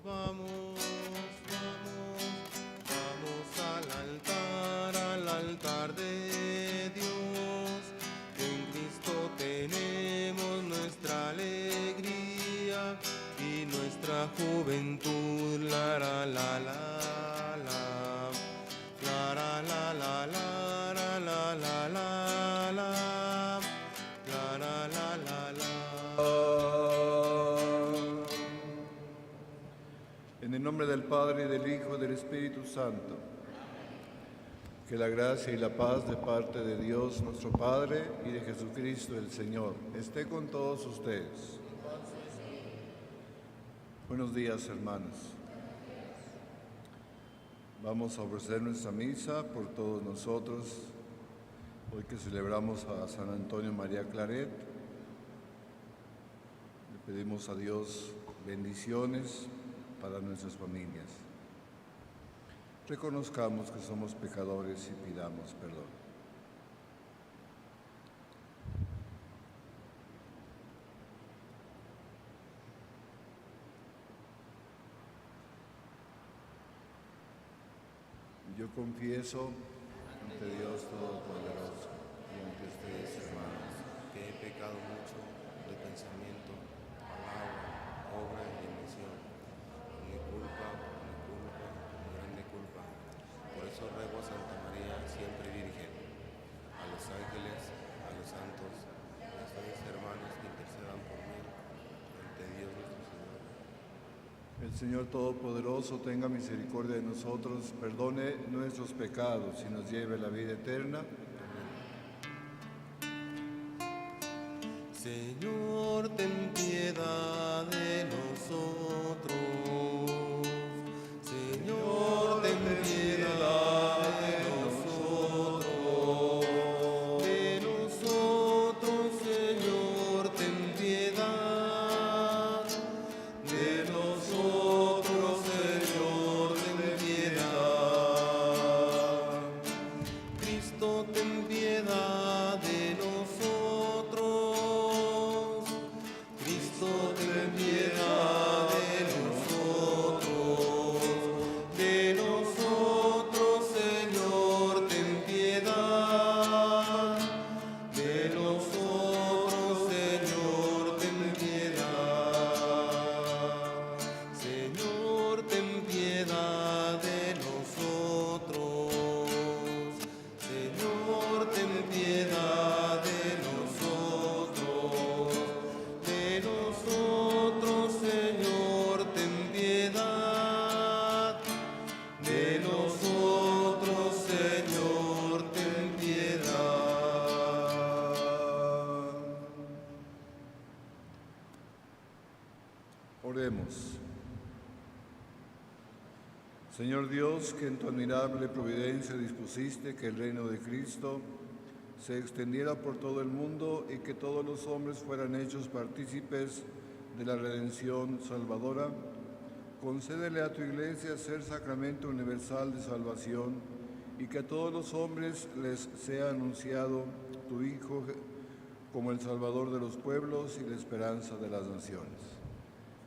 Vamos, al altar de Dios. En Cristo tenemos nuestra alegría y nuestra juventud. La la la la la, la la la la la la la la la, la la la la la. En el nombre del Padre, y del Hijo, y del Espíritu Santo. Que la gracia y la paz de parte de Dios nuestro Padre y de Jesucristo el Señor esté con todos ustedes. Buenos días, hermanos. Vamos a ofrecer nuestra misa por todos nosotros, hoy que celebramos a San Antonio María Claret. Le pedimos a Dios bendiciones para nuestras familias. Reconozcamos que somos pecadores y pidamos perdón. Yo confieso ante Dios Todopoderoso y ante ustedes, hermanos, Que he pecado mucho de pensamiento, palabra, obra y omisión. Por mi culpa, grande culpa. Por eso ruego a Santa María, siempre Virgen, a los ángeles, a los santos, y a ustedes, hermanos, que intercedan por mí ante Dios nuestro Señor. el Señor Todopoderoso tenga misericordia de nosotros, perdone nuestros pecados y nos lleve a la vida eterna. Señor, ten piedad de nosotros. Señor, ten piedad de nosotros. De nosotros, Señor, ten piedad. De nosotros, Señor, ten piedad. Cristo, ten piedad de nosotros. Cristo, ten piedad de nosotros. De nosotros, Señor, ten piedad. De nosotros, Señor, ten piedad. Señor, ten piedad de nosotros. Señor, ten piedad de nosotros. De nosotros, Señor, ten piedad. De nosotros, Señor, ten piedad. Oremos. Señor Dios, que en tu admirable providencia dispusiste que el reino de Cristo se extendiera por todo el mundo y que todos los hombres fueran hechos partícipes de la redención salvadora, concédele a tu Iglesia ser sacramento universal de salvación y que a todos los hombres les sea anunciado tu Hijo como el Salvador de los pueblos y la esperanza de las naciones.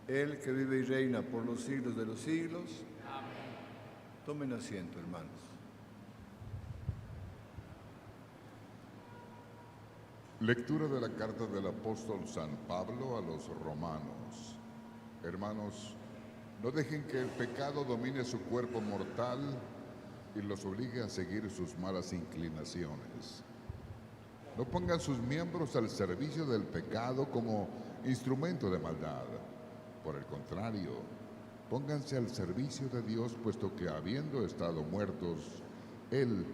Él que vive y reina por los siglos de los siglos. Amén. Tomen asiento, hermanos. Lectura de la carta del apóstol San Pablo a los romanos. Hermanos, no dejen que el pecado domine su cuerpo mortal y los obligue a seguir sus malas inclinaciones. No pongan sus miembros al servicio del pecado como instrumento de maldad. Por el contrario, pónganse al servicio de Dios, puesto que habiendo estado muertos, Él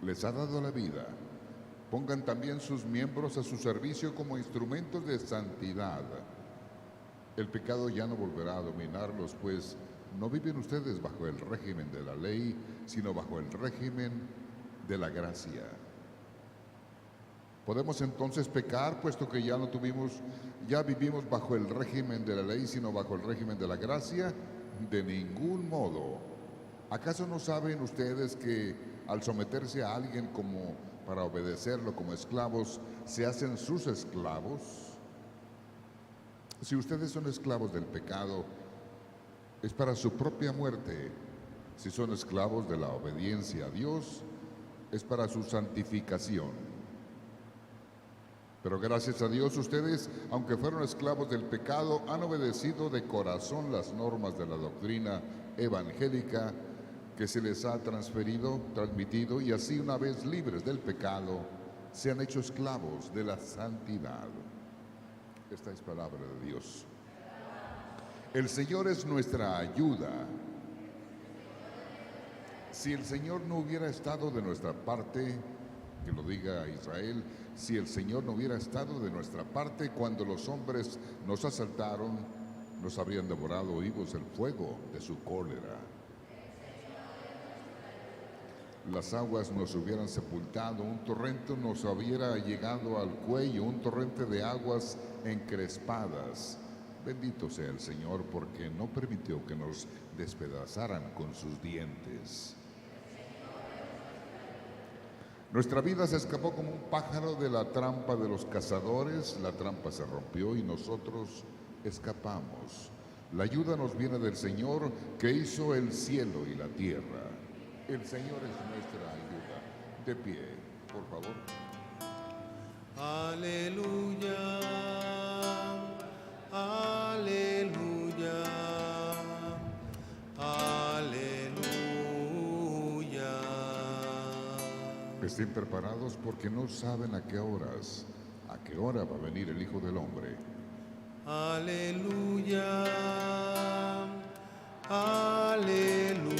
les ha dado la vida. Pongan también sus miembros a su servicio como instrumentos de santidad. El pecado ya no volverá a dominarlos, pues no viven ustedes bajo el régimen de la ley, sino bajo el régimen de la gracia. ¿Podemos entonces pecar, puesto que ya vivimos bajo el régimen de la ley, sino bajo el régimen de la gracia? De ningún modo. ¿Acaso no saben ustedes que al someterse a alguien como para obedecerlo como esclavos, se hacen sus esclavos? Si ustedes son esclavos del pecado, es para su propia muerte. Si son esclavos de la obediencia a Dios, es para su santificación. Pero gracias a Dios ustedes, aunque fueron esclavos del pecado, han obedecido de corazón las normas de la doctrina evangélica que se les ha transmitido, y así, una vez libres del pecado, se han hecho esclavos de la santidad. Esta es palabra de Dios. El Señor es nuestra ayuda. Si el Señor no hubiera estado de nuestra parte, que lo diga Israel, si el Señor no hubiera estado de nuestra parte cuando los hombres nos asaltaron, nos habrían devorado vivos el fuego de su cólera. Las aguas nos hubieran sepultado, un torrente nos hubiera llegado al cuello, un torrente de aguas encrespadas. Bendito sea el Señor, porque no permitió que nos despedazaran con sus dientes. Nuestra vida se escapó como un pájaro de la trampa de los cazadores. La trampa se rompió y nosotros escapamos. La ayuda nos viene del Señor, que hizo el cielo y la tierra. El Señor es nuestra ayuda. De pie, por favor. Aleluya, aleluya, aleluya. Estén preparados, porque no saben a qué hora va a venir el Hijo del Hombre. Aleluya, aleluya,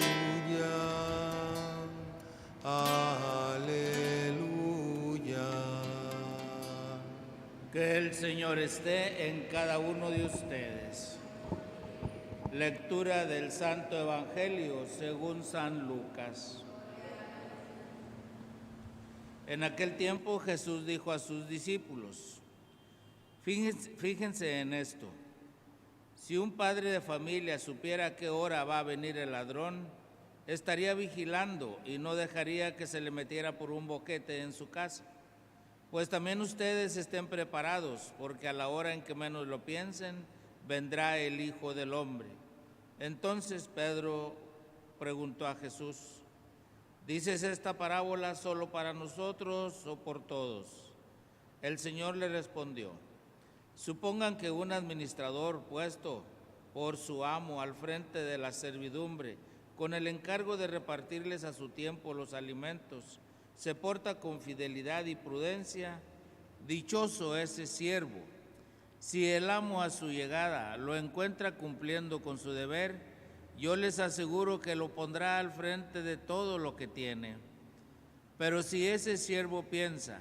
aleluya. Que el Señor esté en cada uno de ustedes. Lectura del Santo Evangelio según San Lucas. En aquel tiempo Jesús dijo a sus discípulos: Fíjense en esto. Si un padre de familia supiera a qué hora va a venir el ladrón, estaría vigilando y no dejaría que se le metiera por un boquete en su casa. Pues también ustedes estén preparados, porque a la hora en que menos lo piensen, vendrá el Hijo del Hombre. Entonces Pedro preguntó a Jesús: ¿dices esta parábola solo para nosotros o por todos? El Señor le respondió: supongan que un administrador puesto por su amo al frente de la servidumbre, con el encargo de repartirles a su tiempo los alimentos, se porta con fidelidad y prudencia. Dichoso ese siervo. Si el amo a su llegada lo encuentra cumpliendo con su deber, yo les aseguro que lo pondrá al frente de todo lo que tiene. Pero si ese siervo piensa: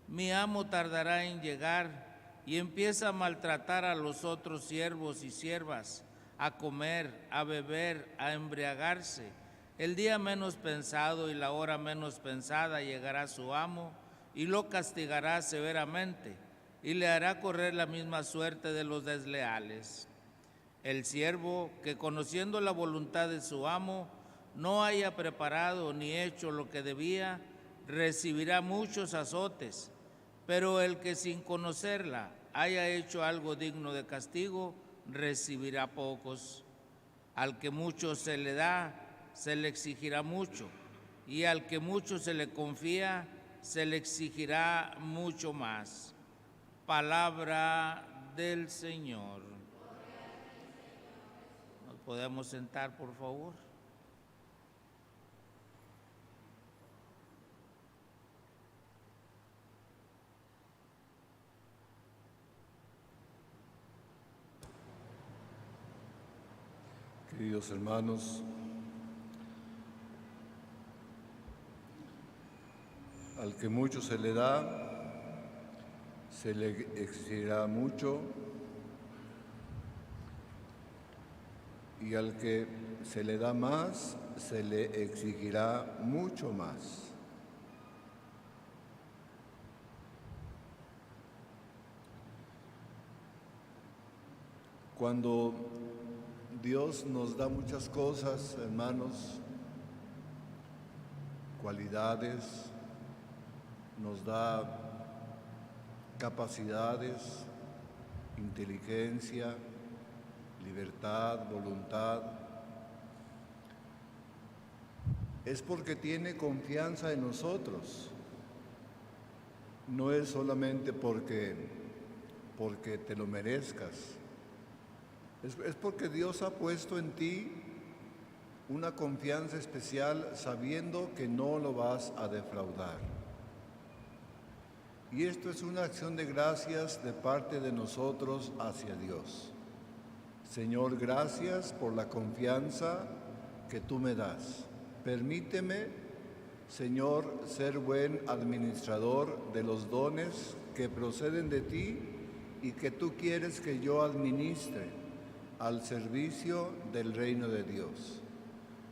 mi amo tardará en llegar, y empieza a maltratar a los otros siervos y siervas, a comer, a beber, a embriagarse, el día menos pensado y la hora menos pensada llegará su amo y lo castigará severamente y le hará correr la misma suerte de los desleales. El siervo que, conociendo la voluntad de su amo, no haya preparado ni hecho lo que debía, recibirá muchos azotes, pero el que sin conocerla haya hecho algo digno de castigo, recibirá pocos. Al que mucho se le da, se le exigirá mucho, y al que mucho se le confía, se le exigirá mucho más. Palabra del Señor. ¿Nos podemos sentar, por favor? Queridos hermanos, al que mucho se le da, se le exigirá mucho, y al que se le da más, se le exigirá mucho más. Cuando Dios nos da muchas cosas, hermanos, cualidades, nos da capacidades, inteligencia, libertad, voluntad, es porque tiene confianza en nosotros. No es solamente porque te lo merezcas. Es porque Dios ha puesto en ti una confianza especial sabiendo que no lo vas a defraudar. Y esto es una acción de gracias de parte de nosotros hacia Dios. Señor, gracias por la confianza que tú me das. Permíteme, Señor, ser buen administrador de los dones que proceden de ti y que tú quieres que yo administre al servicio del reino de Dios,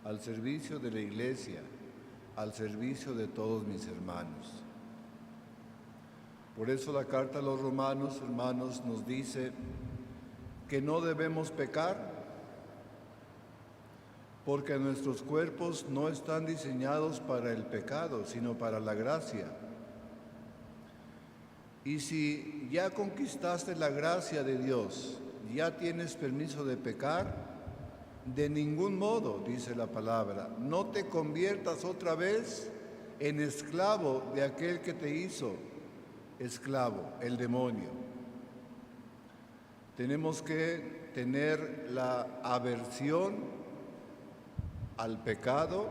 al servicio de la iglesia, al servicio de todos mis hermanos. Por eso la carta a los romanos, hermanos, nos dice que no debemos pecar, porque nuestros cuerpos no están diseñados para el pecado, sino para la gracia. Y si ya conquistaste la gracia de Dios, ya tienes permiso de pecar, de ningún modo, dice la palabra, no te conviertas otra vez en esclavo de aquel que te hizo esclavo, el demonio. Tenemos que tener la aversión al pecado,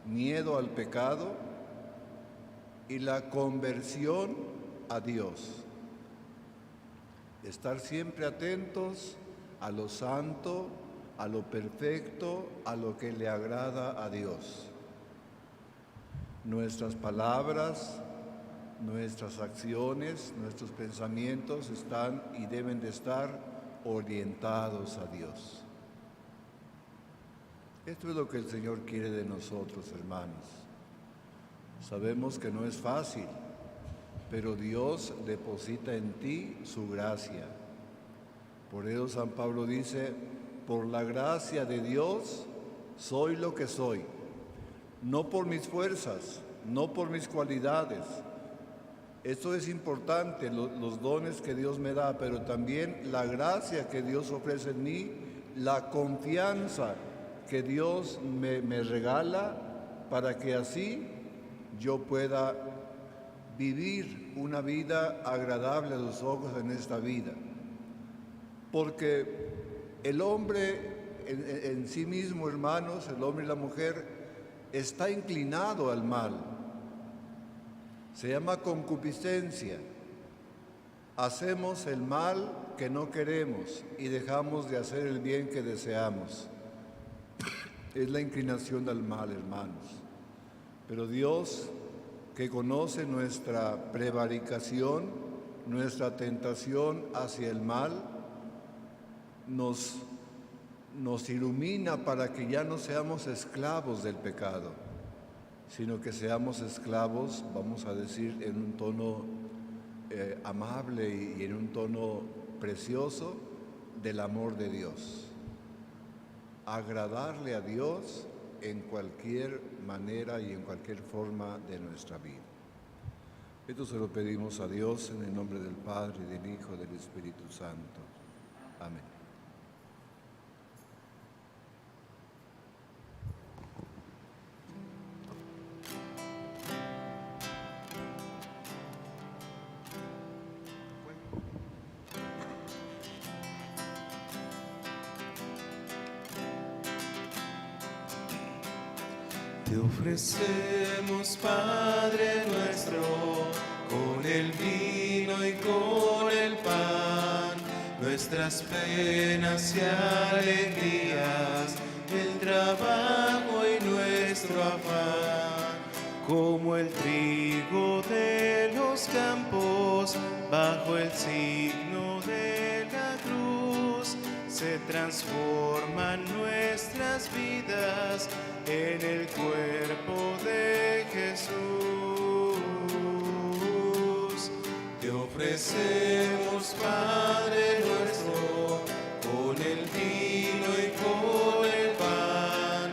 miedo al pecado y la conversión a Dios. Estar siempre atentos a lo santo, a lo perfecto, a lo que le agrada a Dios. Nuestras palabras, nuestras acciones, nuestros pensamientos están y deben de estar orientados a Dios. Esto es lo que el Señor quiere de nosotros, hermanos. Sabemos que no es fácil, pero Dios deposita en ti su gracia. Por eso San Pablo dice, por la gracia de Dios soy lo que soy, no por mis fuerzas, no por mis cualidades. Esto es importante, los dones que Dios me da, pero también la gracia que Dios ofrece en mí, la confianza que Dios me regala para que así yo pueda vivir una vida agradable a los ojos en esta vida. Porque el hombre en sí mismo, hermanos, el hombre y la mujer, está inclinado al mal. Se llama concupiscencia. Hacemos el mal que no queremos y dejamos de hacer el bien que deseamos. Es la inclinación al mal, hermanos. Pero Dios, que conoce nuestra prevaricación, nuestra tentación hacia el mal, nos ilumina para que ya no seamos esclavos del pecado, sino que seamos esclavos, vamos a decir en un tono amable y en un tono precioso, del amor de Dios. Agradarle a Dios en cualquier manera y en cualquier forma de nuestra vida. Esto se lo pedimos a Dios en el nombre del Padre, del Hijo y del Espíritu Santo. Amén. Te ofrecemos, Padre nuestro, con el vino y con el pan, nuestras penas y alegrías, el trabajo y nuestro afán, como el trigo de los campos, bajo el signo de la cruz, se transforman nuestras vidas en el cuerpo de Jesús. Te ofrecemos, Padre nuestro, con el vino y con el pan,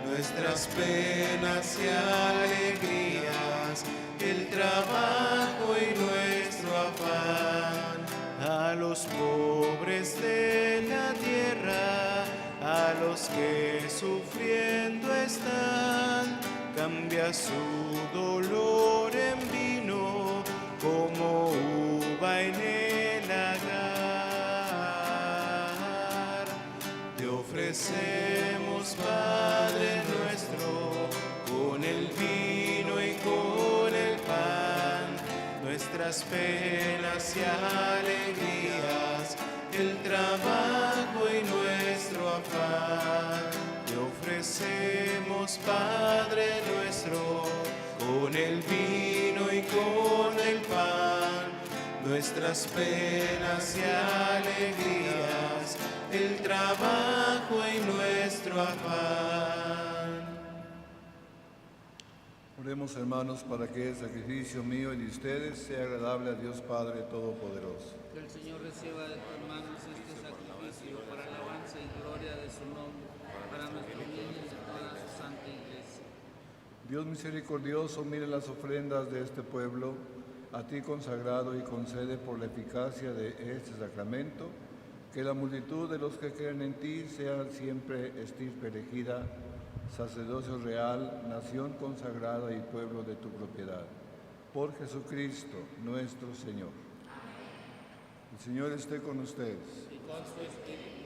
nuestras penas y alegrías, el trabajo y nuestro afán, a los pobres de la tierra cambia su dolor en vino como uva en el lagar. Te ofrecemos, Padre nuestro, con el vino y con el pan, nuestras penas y alegrías, el trabajo y nuestro afán. Te ofrecemos, Padre nuestro, con el vino y con el pan, nuestras penas y alegrías, el trabajo y nuestro afán. Oremos, hermanos, para que el sacrificio mío y de ustedes sea agradable a Dios Padre Todopoderoso. Que el Señor reciba de tus manos este sacrificio para alabanza y gloria de su nombre, para nuestro bien y de toda su santa iglesia. Dios misericordioso, mire las ofrendas de este pueblo, a ti consagrado, y concede por la eficacia de este sacramento, que la multitud de los que creen en ti sean siempre estirpe elegida, sacerdocio real, nación consagrada y pueblo de tu propiedad. Por Jesucristo nuestro Señor. El Señor esté con ustedes. Y con su espíritu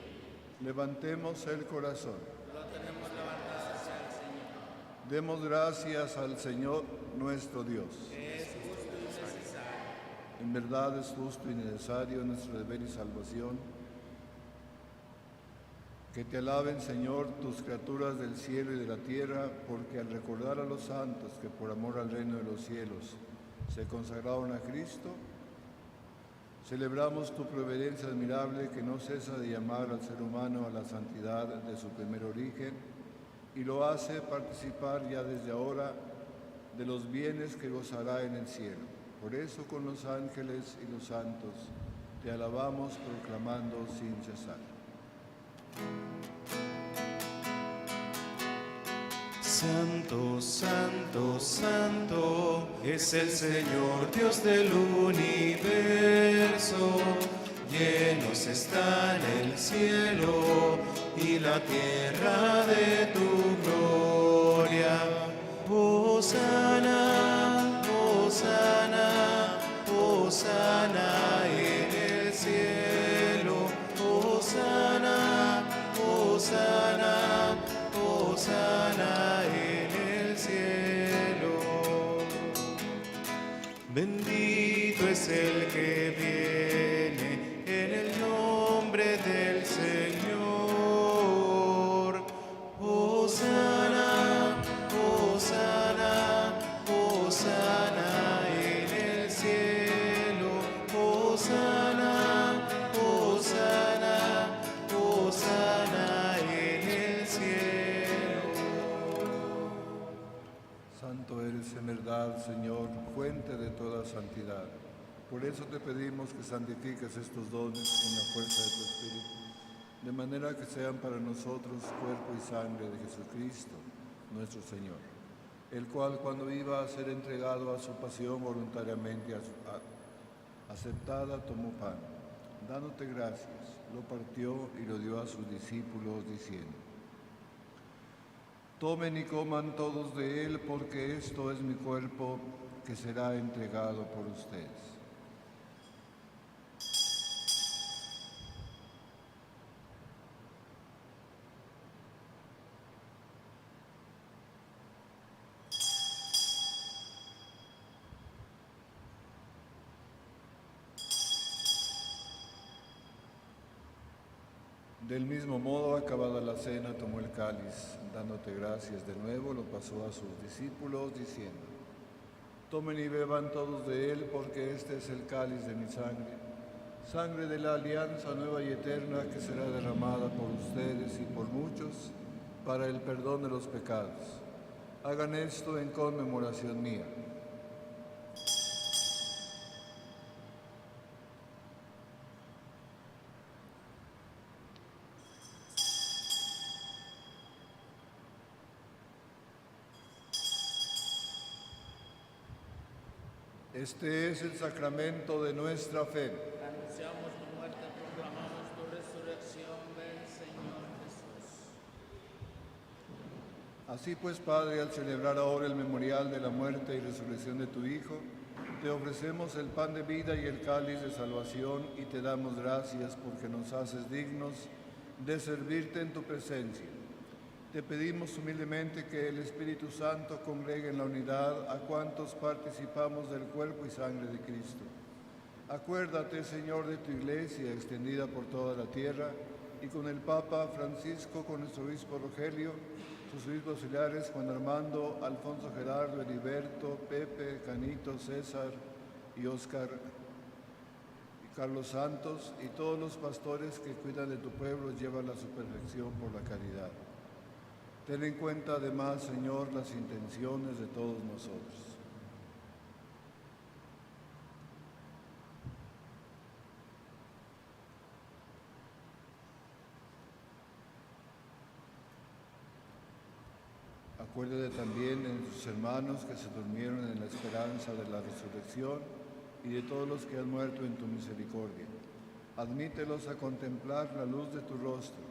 Levantemos el corazón. lo tenemos levantado hacia el Señor. Demos gracias al Señor nuestro Dios. Que es justo y necesario. En verdad es justo y necesario nuestro deber y salvación. Que te alaben, Señor, tus criaturas del cielo y de la tierra, porque al recordar a los santos que por amor al reino de los cielos se consagraron a Cristo, celebramos tu providencia admirable que no cesa de llamar al ser humano a la santidad de su primer origen y lo hace participar ya desde ahora de los bienes que gozará en el cielo. Por eso con los ángeles y los santos te alabamos proclamando sin cesar. Santo, santo, santo, es el Señor Dios del universo. Llenos están el cielo y la tierra de tu gloria. Hosana, hosana, hosana en el cielo. Hosana, hosana, hosana en el cielo. Bendito es el que viene en el nombre del Señor. Hosana, hosana, hosana en el cielo. Hosana, hosana, hosana en el cielo. Santo eres en verdad, Señor, fuente de toda santidad. Por eso te pedimos que santifiques estos dones con la fuerza de tu Espíritu, de manera que sean para nosotros cuerpo y sangre de Jesucristo, nuestro Señor, el cual cuando iba a ser entregado a su pasión voluntariamente aceptada, tomó pan, dándote gracias, lo partió y lo dio a sus discípulos, diciendo: Tomen y coman todos de él, porque esto es mi cuerpo que será entregado por ustedes. Del mismo modo, acabada la cena, tomó el cáliz, dándote gracias de nuevo, lo pasó a sus discípulos, diciendo: Tomen y beban todos de él, porque este es el cáliz de mi sangre, sangre de la alianza nueva y eterna, que será derramada por ustedes y por muchos para el perdón de los pecados. Hagan esto en conmemoración mía. Este es el sacramento de nuestra fe. Anunciamos tu muerte, proclamamos tu resurrección. Ven, Señor Jesús. Así pues, Padre, al celebrar ahora el memorial de la muerte y resurrección de tu Hijo, te ofrecemos el pan de vida y el cáliz de salvación y te damos gracias porque nos haces dignos de servirte en tu presencia. Te pedimos humildemente que el Espíritu Santo congregue en la unidad a cuantos participamos del cuerpo y sangre de Cristo. Acuérdate, Señor, de tu iglesia extendida por toda la tierra y con el Papa Francisco, con nuestro obispo Rogelio, sus obispos auxiliares Juan Armando, Alfonso Gerardo, Heriberto, Pepe, Canito, César y Óscar, y Carlos Santos, y todos los pastores que cuidan de tu pueblo, llevan a su perfección por la caridad. Ten en cuenta además, Señor, las intenciones de todos nosotros. Acuérdate también de tus hermanos que se durmieron en la esperanza de la resurrección y de todos los que han muerto en tu misericordia. Admítelos a contemplar la luz de tu rostro.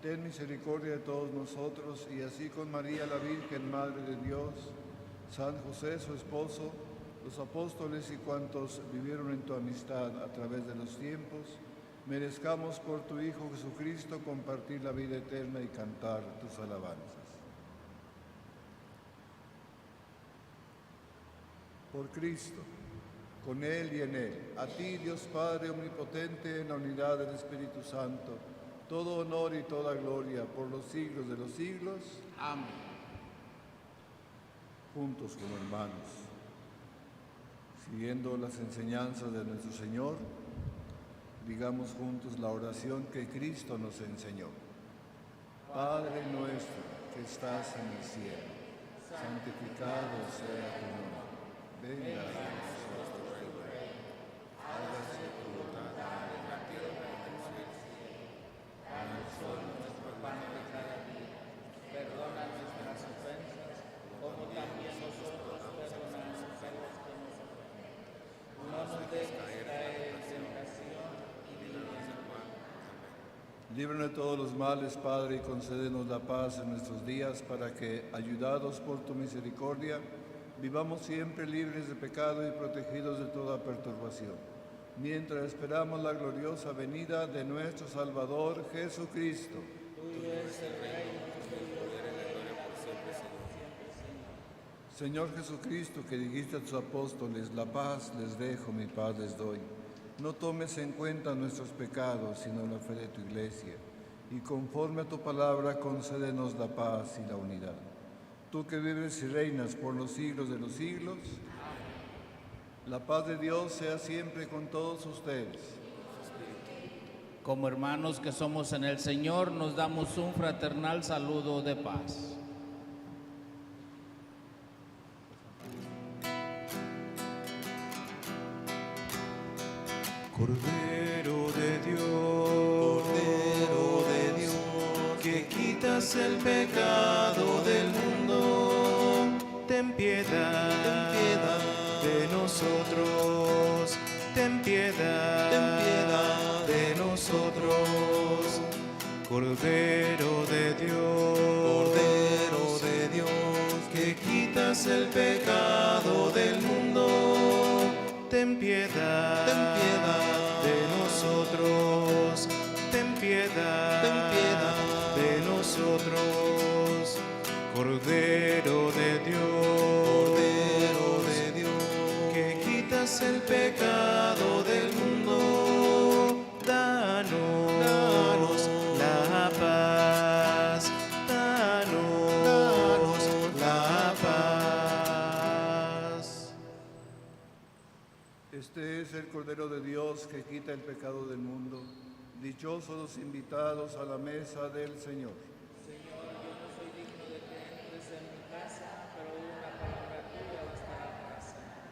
Ten misericordia de todos nosotros y así con María la Virgen, Madre de Dios, San José su esposo, los apóstoles y cuantos vivieron en tu amistad a través de los tiempos, merezcamos por tu Hijo Jesucristo compartir la vida eterna y cantar tus alabanzas. Por Cristo, con Él y en Él, a ti, Dios Padre Omnipotente, en la unidad del Espíritu Santo, todo honor y toda gloria por los siglos de los siglos. Amén. Juntos como hermanos, siguiendo las enseñanzas de nuestro Señor, digamos juntos la oración que Cristo nos enseñó. Padre nuestro que estás en el cielo, santificado sea tu nombre. Venga a nosotros tu reino. Hágase tu voluntad en la tierra como en el cielo. Danos hoy nuestro pan de cada día. Perdona nuestras ofensas, como también nosotros perdonamos a los que nos ofenden. No nos dejes caer en tentación y líbranos del mal. Amén. Líbranos de todos los males, Padre, y concédenos la paz en nuestros días, para que, ayudados por tu misericordia, vivamos siempre libres de pecado y protegidos de toda perturbación, mientras esperamos la gloriosa venida de nuestro Salvador Jesucristo. Tuyo es el reino, el poder y la gloria por siempre, Señor. Señor Jesucristo, que dijiste a tus apóstoles, la paz les dejo, mi paz les doy. No tomes en cuenta nuestros pecados, sino la fe de tu iglesia, y conforme a tu palabra concédenos la paz y la unidad. Tú que vives y reinas por los siglos de los siglos, la paz de Dios sea siempre con todos ustedes. Como hermanos que somos en el Señor, nos damos un fraternal saludo de paz. Cordero de Dios, que quitas el pecado del mundo, ten piedad de nosotros, ten piedad de nosotros. Cordero de Dios, que quitas el pecado del mundo, ten piedad de nosotros, ten piedad de nosotros. Cordero de Dios, que quitas el pecado del mundo, danos la paz, danos la paz. Este es el Cordero de Dios que quita el pecado del mundo. Dichosos los invitados a la mesa del Señor. Señor, yo no soy digno de que entres en mi casa, pero una palabra tuya bastará para sanar.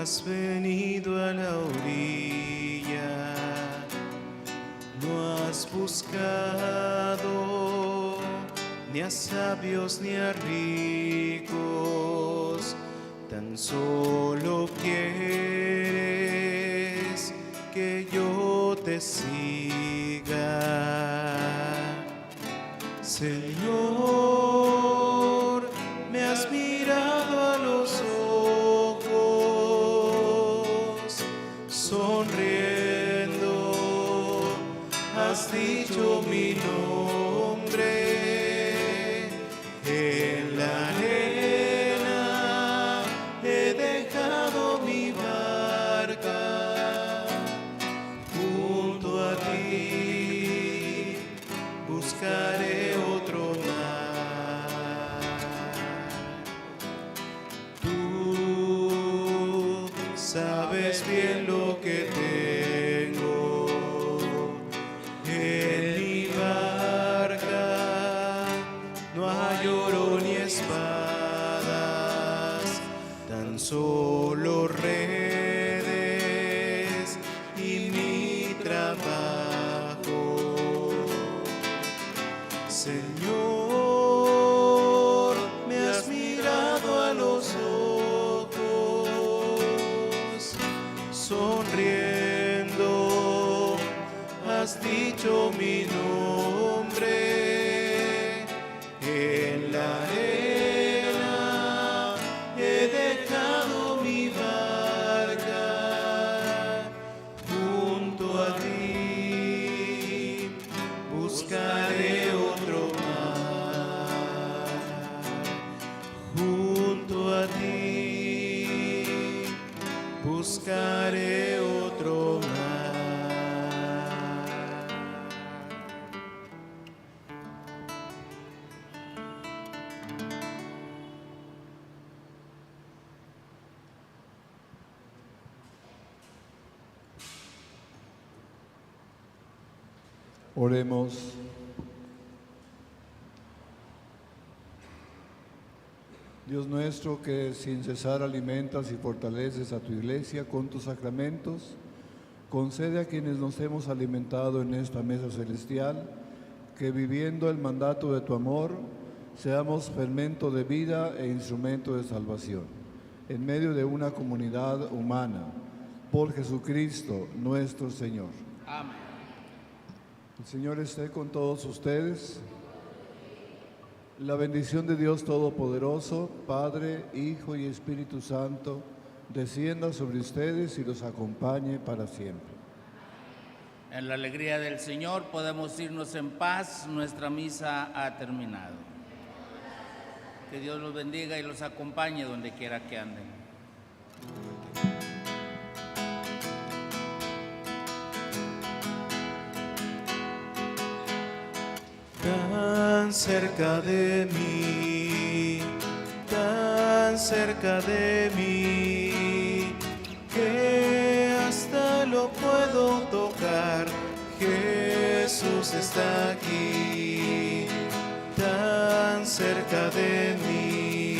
has venido a la orilla, no has buscado ni a sabios ni a ricos, tan solo quieres que yo te siga. Señor, me has mirado a los ojos, sonriendo, has dicho mi nombre. En la arena he dejado mi barca, junto a ti buscaré otro mar. Tú sabes bien lo que tengo en mi barca, no hay oro ni espadas, tan solo redes y mi trabajo. Señor, me has mirado a los ojos, sonriendo, has dicho mi nombre. En la arena he dejado mi barca, junto a ti buscaré otro mar. Junto a ti buscaré otro mar. Oremos. Dios nuestro, que sin cesar alimentas y fortaleces a tu iglesia con tus sacramentos, concede a quienes nos hemos alimentado en esta mesa celestial, que viviendo el mandato de tu amor, seamos fermento de vida e instrumento de salvación, en medio de una comunidad humana, por Jesucristo nuestro Señor. Amén. El Señor esté con todos ustedes. La bendición de Dios Todopoderoso, Padre, Hijo y Espíritu Santo, descienda sobre ustedes y los acompañe para siempre. En la alegría del Señor podemos irnos en paz. Nuestra misa ha terminado. Que Dios los bendiga y los acompañe donde quiera que anden. Tan cerca de mí, tan cerca de mí, que hasta lo puedo tocar. Jesús está aquí, tan cerca de mí,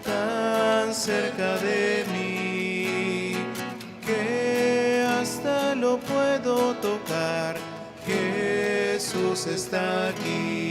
tan cerca de mí, que hasta lo puedo tocar. Jesús está aquí.